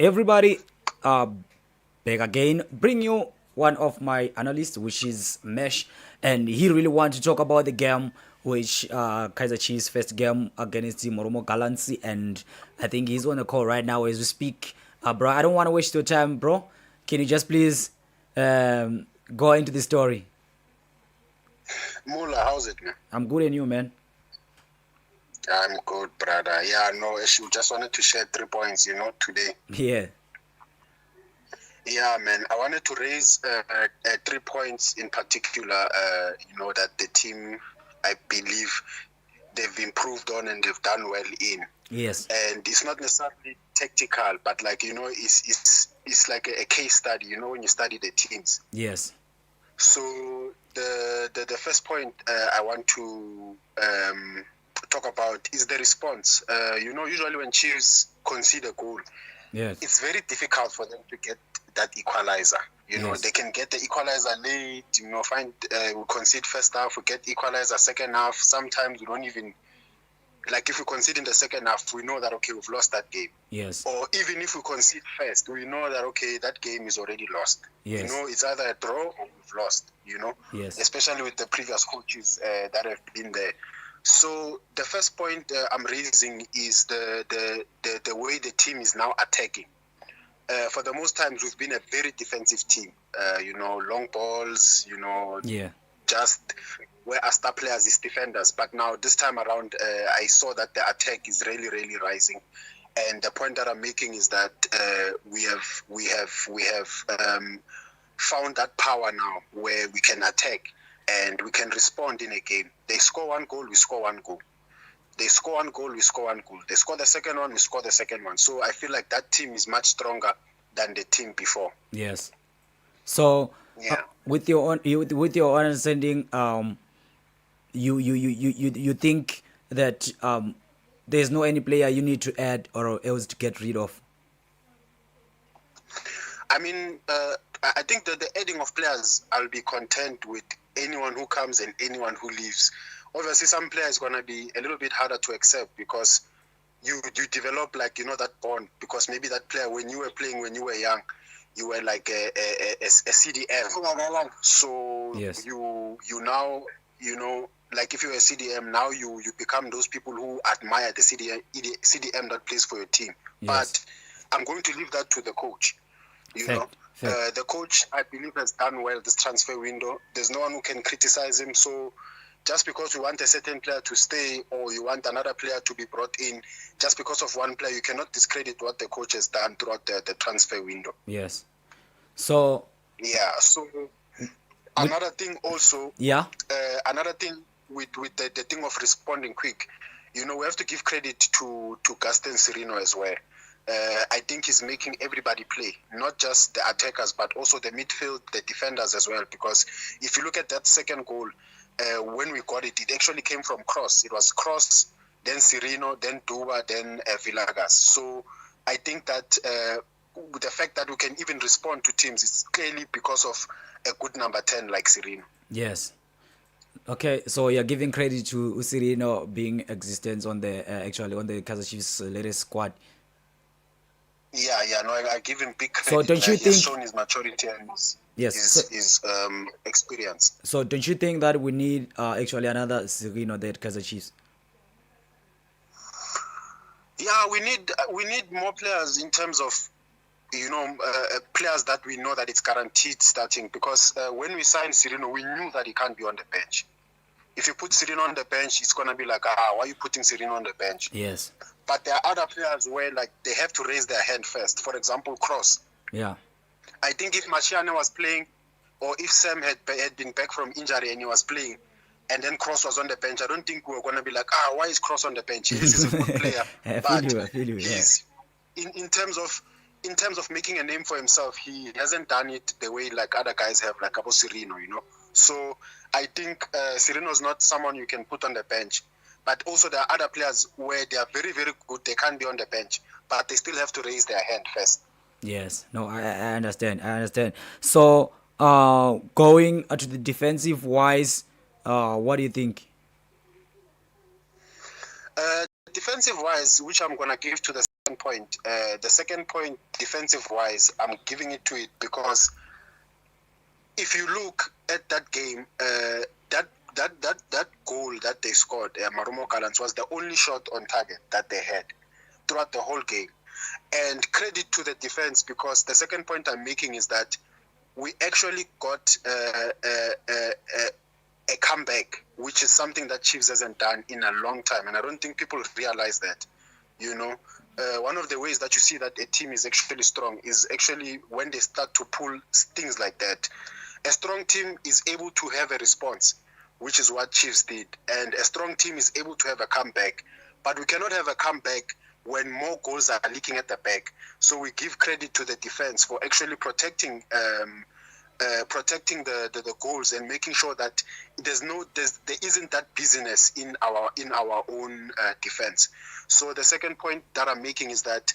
Everybody, back again. Bring you one of my analysts, which is Mesh, and he really wants to talk about the game, which Kaiser Chiefs' first game against the Moromo Galaxy, and I think he's on the call right now as we speak. Bro, I don't want to waste your time, bro. Can you just please go into the story? Mula, how's it, man? I'm good, and you, man? I'm good, brother. Yeah, no issue. Just wanted to share 3 points, today. Yeah. Yeah, man. I wanted to raise 3 points in particular, that the team, I believe, they've improved on and they've done well in. Yes. And it's not necessarily tactical, but it's like a case study, when you study the teams. Yes. So the first point I want to talk about is the response. Usually when Chiefs concede a goal, Yes. it's very difficult for them to get that equalizer. Yes. They can get the equalizer late, we concede first half, we get equalizer second half. Sometimes we don't even, like if we concede in the second half, we know that, okay, we've lost that game. Yes. Or even if we concede first, we know that, okay, that game is already lost. Yes. It's either a draw or we've lost, Yes. especially with the previous coaches that have been there. So the first point I'm raising is the way the team is now attacking. For the most times, we've been a very defensive team. Long balls, Yeah. just where our star players is defenders. But now this time around, I saw that the attack is really, really rising. And the point that I'm making is that we have found that power now where we can attack and we can respond in a game. They score one goal, we score one goal. They score one goal, we score one goal. They score the second one, we score the second one. So I feel like that team is much stronger than the team before. Yes. So Yeah. with your understanding, you think that there's no any player you need to add or else to get rid of. I mean, I think that the adding of players, I'll be content with anyone who comes and anyone who leaves. Obviously, some players going to be a little bit harder to accept because you develop that bond, because maybe that player, when you were playing, when you were young, you were like a CDM. So Yes. you now, like if you're a CDM, now you become those people who admire the CDM that plays for your team. Yes. But I'm going to leave that to the coach. Fact. The coach, I believe, has done well this transfer window. There's no one who can criticize him. So just because you want a certain player to stay or you want another player to be brought in, just because of one player, you cannot discredit what the coach has done throughout the transfer window. Yes. So Yeah. So another thing also, yeah. another thing with the thing of responding quick, we have to give credit to Gaston Sirino as well. I think he's making everybody play, not just the attackers, but also the midfield, the defenders as well. Because if you look at that second goal, when we got it, it actually came from cross. It was cross, then Sirino, then Duba, then Villagas. So I think that the fact that we can even respond to teams is clearly because of a good number 10 like Sirino. Yes. Okay, so you're giving credit to Usirino being existence on the actually on the Kaizer Chiefs latest squad. Yeah, no, I give him big credit. So don't you He has think? shown his maturity and Yes. his experience. So don't you think that we need actually another Sirino at Kaizer Chiefs? Yeah, we need more players in terms of players that we know that it's guaranteed starting, because when we signed Sirino, we knew that he can't be on the bench. If you put Sirino on the bench, it's gonna be like, why are you putting Sirino on the bench? Yes. But there are other players where they have to raise their hand first. For example, Cross. Yeah. I think if Marciano was playing, or if Sam had been back from injury and he was playing, and then Cross was on the bench, I don't think we were gonna be like, why is Cross on the bench? Yes, he's a good player, I feel you. Yeah. he's in terms of making a name for himself, he hasn't done it the way like other guys have, like Cabo Sirino, So I think Sirino is not someone you can put on the bench. But also there are other players where they are very, very good. They can't be on the bench, but they still have to raise their hand first. Yes. No, I understand. So going to the defensive wise, what do you think? Defensive wise, which I'm gonna give to the second point. The second point, defensive-wise, I'm giving it to it because if you look at that game, that goal that they scored, Marumo Gallants, was the only shot on target that they had throughout the whole game. And credit to the defense, because the second point I'm making is that we actually got a comeback, which is something that Chiefs hasn't done in a long time. And I don't think people realize that. One of the ways that you see that a team is actually strong is actually when they start to pull things like that. A strong team is able to have a response, which is what Chiefs did. And a strong team is able to have a comeback. But we cannot have a comeback when more goals are leaking at the back. So we give credit to the defense for actually protecting the goals and making sure that there isn't that busyness in our own defense. So the second point that I'm making is that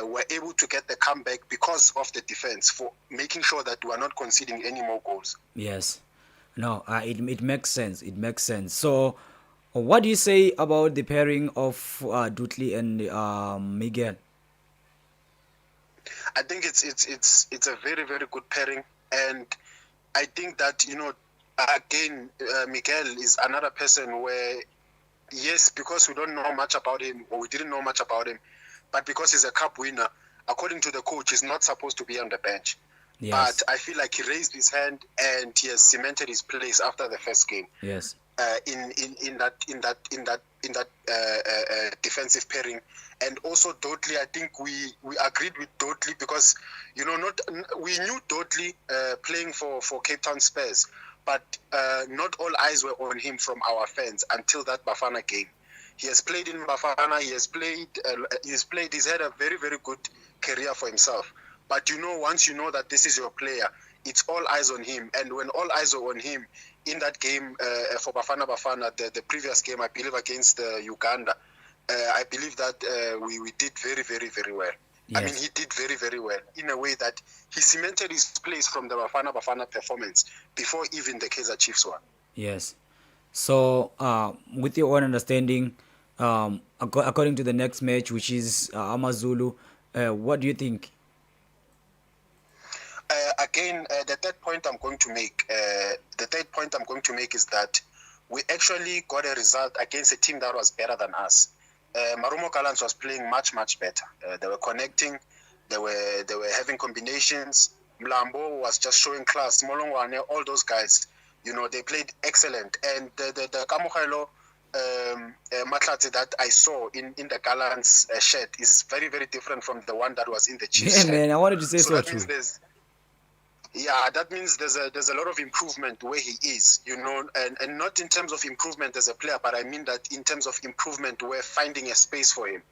we're able to get the comeback because of the defense, for making sure that we're not conceding any more goals. Yes. No, it makes sense. It makes sense. So, what do you say about the pairing of Dudley and Miguel? I think it's a very, very good pairing, and I think that again, Miguel is another person where, yes, because we don't know much about him, or we didn't know much about him, but because he's a cup winner, according to the coach, he's not supposed to be on the bench. Yes. But I feel like he raised his hand and he has cemented his place after the first game. Yes. In that defensive pairing. And also Dudley, I think we agreed with Dudley because we knew Dudley playing for Cape Town Spurs, but not all eyes were on him from our fans until that Bafana game. He has played in Bafana. He's had a very, very good career for himself. But once you know that this is your player, it's all eyes on him. And when all eyes are on him, in that game for Bafana, the previous game, I believe against Uganda, I believe that we did very, very, very well. Yes. I mean, he did very, very well in a way that he cemented his place from the Bafana performance before even the Kaizer Chiefs one. Yes. So, with your own understanding, according to the next match, which is Amazulu, what do you think? Again, the third point I'm going to make is that we actually got a result against a team that was better than us. Marumo Gallants was playing much, much better. They were connecting. They were having combinations. Mlambo was just showing class. Molongwane, all those guys, they played excellent. And the Kamohelo Matlatse that I saw in the Gallants shed is very, very different from the one that was in the Chiefs shed. Man, I wanted to say so that too. That means there's a lot of improvement where he is, and not in terms of improvement as a player, but I mean that in terms of improvement, we're finding a space for him,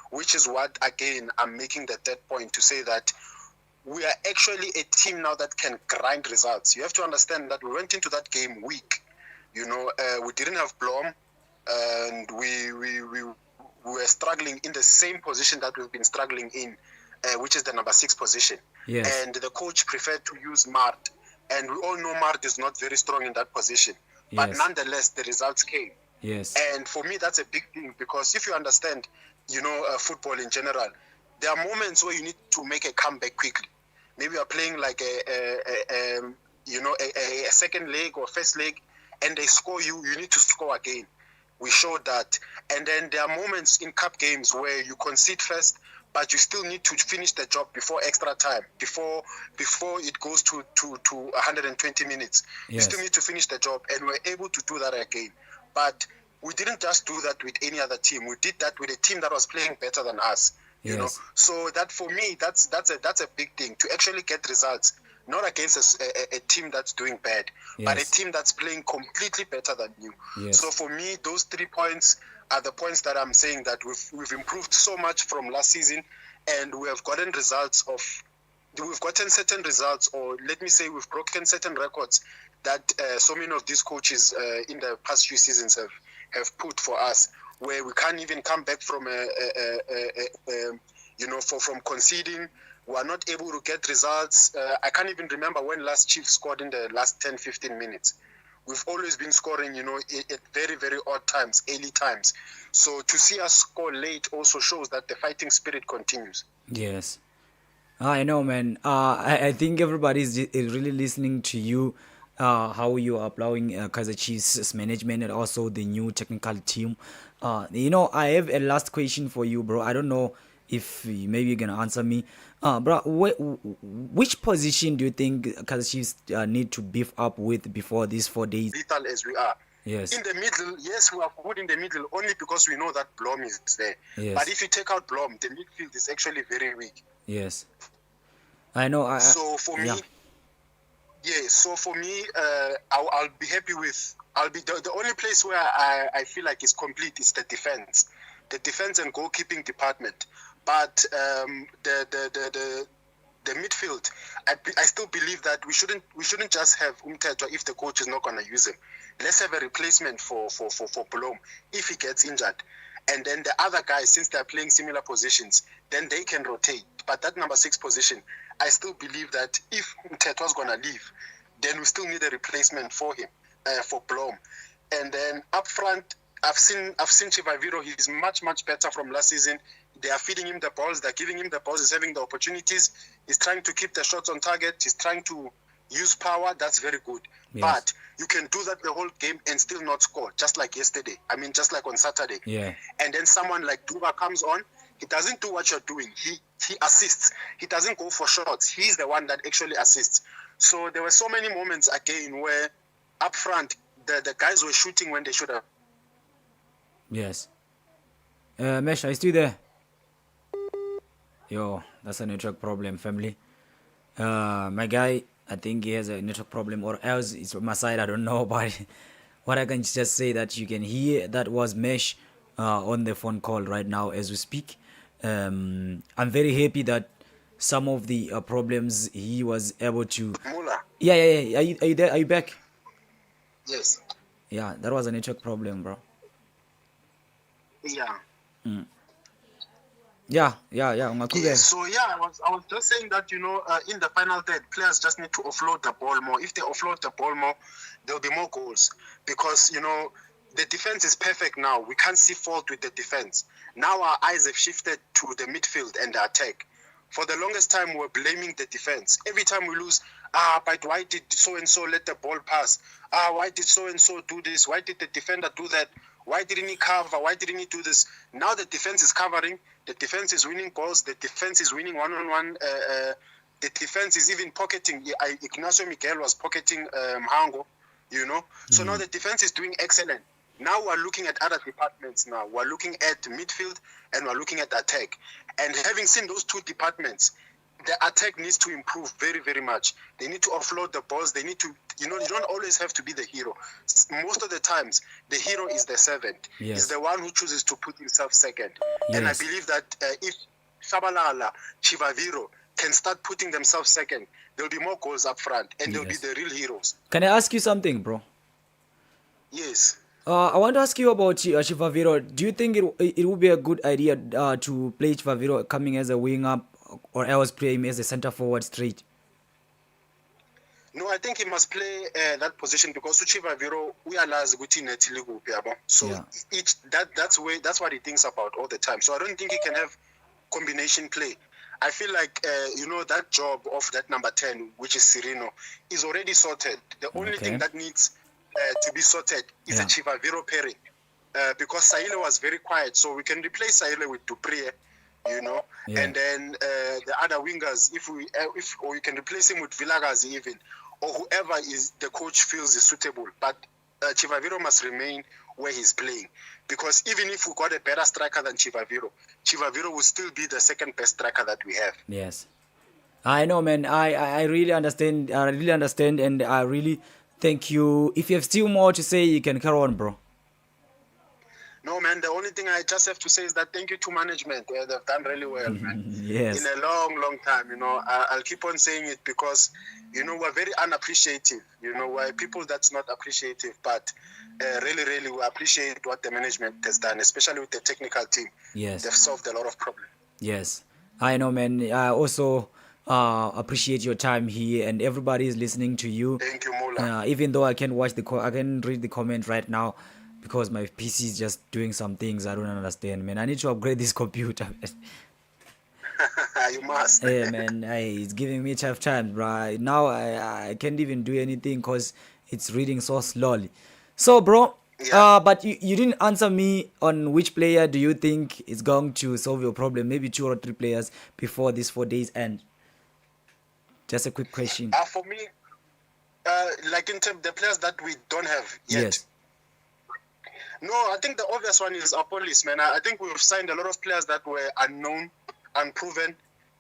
which is what, again, I'm making the third point to say that we are actually a team now that can grind results. You have to understand that we went into that game weak. We didn't have Blom, and we were struggling in the same position that we've been struggling in, which is the number 6 position. Yes. And the coach preferred to use Mart. And we all know Mart is not very strong in that position. Yes. But nonetheless, the results came. Yes. And for me, that's a big thing, because if you understand, football in general, there are moments where you need to make a comeback quickly. Maybe you're playing like a second leg or first leg, and they score you need to score again. We showed that. And then there are moments in cup games where you concede first, but you still need to finish the job before extra time, before it goes to 120 minutes. Yes. You still need to finish the job, and we're able to do that again. But we didn't just do that with any other team. We did that with a team that was playing better than us. Yes. So that, for me, that's a big thing, to actually get results, not against a team that's doing bad, yes, but a team that's playing completely better than you. Yes. So for me, those 3 points are the points that I'm saying that we've improved so much from last season, and we have gotten certain results, or let me say we've broken certain records that so many of these coaches in the past few seasons have put for us, where we can't even come back from from conceding. We are not able to get results. I can't even remember when last Chiefs scored in the last 10-15 minutes. we've always been scoring, at very, very odd times, early times. So to see us score late also shows that the fighting spirit continues. Yes. I know, man. I think is really listening to you, how you are applying Kaizer Chiefs management and also the new technical team. I have a last question for you, bro. I don't know if maybe you can answer me. Bro, which position do you think Kaizer Chiefs need to beef up with before these 4 days? Lethal as we are. Yes. In the middle, yes, we are good in the middle only because we know that Blom is there. Yes. But if you take out Blom, the midfield is actually very weak. Yes. I know. So for me, I'll be happy with. I'll be the only place where I feel like is complete is the defense and goalkeeping department. But the midfield, I still believe that we shouldn't just have Umthetwa if the coach is not going to use him. Let's have a replacement for Blom if he gets injured. And then the other guys, since they're playing similar positions, then they can rotate. But that number 6 position, I still believe that if Umthetwa's going to leave, then we still need a replacement for him, for Blom. And then up front, I've seen Chivaviro. He's much, much better from last season. They are feeding him the balls. They're giving him the balls. He's having the opportunities. He's trying to keep the shots on target. He's trying to use power. That's very good. Yes. But you can do that the whole game and still not score, just like yesterday. I mean, just like on Saturday. Yeah. And then someone like Duba comes on. He doesn't do what you're doing. He assists. He doesn't go for shots. He's the one that actually assists. So there were so many moments again where up front the guys were shooting when they should have. Yes. Mesh, are you still there? Yo, that's a network problem, family. My guy, I think he has a network problem, or else it's on my side. I don't know, but what I can just say that you can hear that was Mesh on the phone call right now as we speak. I'm very happy that some of the problems he was able to. Mula. Yeah. Are you there? Are you back? Yes. Yeah, that was a network problem, bro. Yeah. Yeah. So I was just saying that in the final third, players just need to offload the ball more. If they offload the ball more, there'll be more goals because the defense is perfect now. We can't see fault with the defense. Now our eyes have shifted to the midfield and the attack. For the longest time, we were blaming the defense. Every time we lose, but why did so and so let the ball pass? Why did so and so do this? Why did the defender do that? Why didn't he cover? Why didn't he do this? Now the defense is covering. The defense is winning goals. The defense is winning one-on-one. The defense is even pocketing. Ignacio Miguel was pocketing Hango, So now the defense is doing excellent. Now we're looking at other departments now. We're looking at midfield and we're looking at attack. And having seen those two departments, the attack needs to improve very, very much. They need to offload the balls. They need to, you don't always have to be the hero. Most of the times, the hero is the servant. Yes. He's the one who chooses to put himself second. Yes. And I believe that if Shabalala, Chivaviro can start putting themselves second, there'll be more goals up front and they'll be the real heroes. Can I ask you something, bro? Yes. I want to ask you about Chivaviro. Do you think it would be a good idea to play Chivaviro coming as a wing up or else play him as a center forward straight? No, I think he must play that position because Chivaviro we are so that's what he thinks about all the time. So I don't think he can have combination play. I feel like that job of that number 10, which is Cirino, is already sorted. The only thing that needs to be sorted is a Chivaviro pairing because Saile was very quiet, so we can replace Saile with Dupree, and then the other wingers, if we can replace him with Villagazi even, or whoever is the coach feels is suitable. But Chivaviro must remain where he's playing because even if we got a better striker than Chivaviro will still be the second best striker that we have. Yes, I know, man. I really understand. And I really thank you. If you have still more to say, you can carry on, bro. No, man, the only thing I just have to say is that thank you to management. They've done really well, man. Yes. In a long, long time, I'll keep on saying it because, we're very unappreciative. We're people that's not appreciative, but really, really, we appreciate what the management has done, especially with the technical team. Yes. They've solved a lot of problems. Yes. I know, man. Also, appreciate your time here, and everybody is listening to you. Thank you, Mula. Even though I can watch I can read the comment right now because my PC is just doing some things I don't understand, man. I need to upgrade this computer. You must. Hey, man, it's giving me tough times, bro. Now I can't even do anything because it's reading so slowly. So, bro, Yeah. but you didn't answer me on which player do you think is going to solve your problem? Maybe 2 or 3 players before these 4 days end. Just a quick question. For me, like in terms the players that we don't have yet. Yes. No, I think the obvious one is our police, man. I think we've signed a lot of players that were unknown, unproven.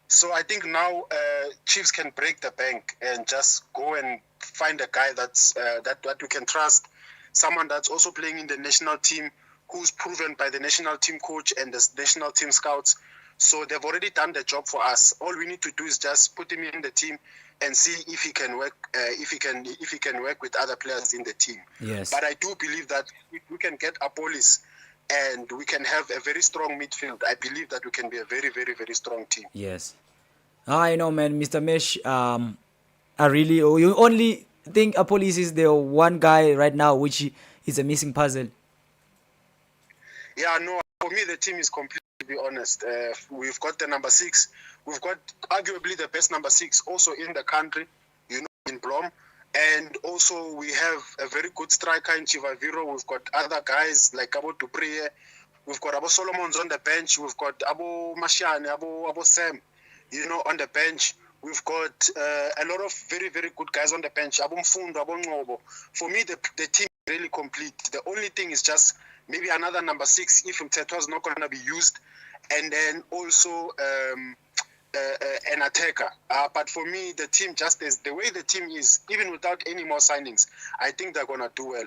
So I think now Chiefs can break the bank and just go and find a guy that's that we can trust, someone that's also playing in the national team, who's proven by the national team coach and the national team scouts. So they've already done the job for us. All we need to do is just put him in the team and see if he can work, if he can work with other players in the team. Yes. But I do believe that if we can get Apolis and we can have a very strong midfield, I believe that we can be a very, very, very strong team. Yes. I know, man, Mr. Mesh. I really, you only think Apolis is the one guy right now which is a missing puzzle. Yeah, no, for me, the team is complete, to be honest. We've got the number 6. We've got arguably the best number 6 also in the country, in Blom. And also we have a very good striker in Chivaviro. We've got other guys like Abo Dupree. We've got Abo Solomons on the bench. We've got Abo Mashane, Abo Sam, on the bench. We've got a lot of very, very good guys on the bench. Abo Mfundo, Abo Ngobo. For me, the team is really complete. The only thing is just maybe another number 6 if Mteto is not going to be used. And then also an attacker. But for me, the team, just as the way the team is, even without any more signings, I think they're going to do well.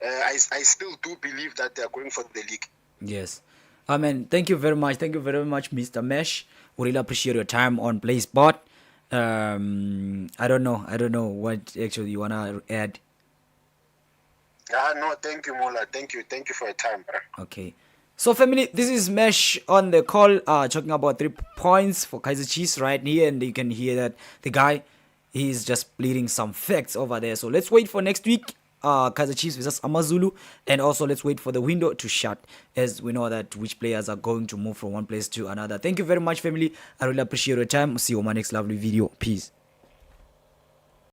I still do believe that they're going for the league. Yes. Amen. Thank you very much. Thank you very much, Mr. Mesh. We really appreciate your time on Play Sport. I don't know what actually you want to add. No, thank you, Mola. Thank you for your time, bro. Okay. So, family, this is Mesh on the call, talking about 3 points for Kaizer Chiefs right here, and you can hear that the guy, he's just bleeding some facts over there. So let's wait for next week, Kaizer Chiefs versus Amazulu, and also let's wait for the window to shut, as we know that which players are going to move from one place to another. Thank you very much, family. I really appreciate your time. See you on my next lovely video. Peace.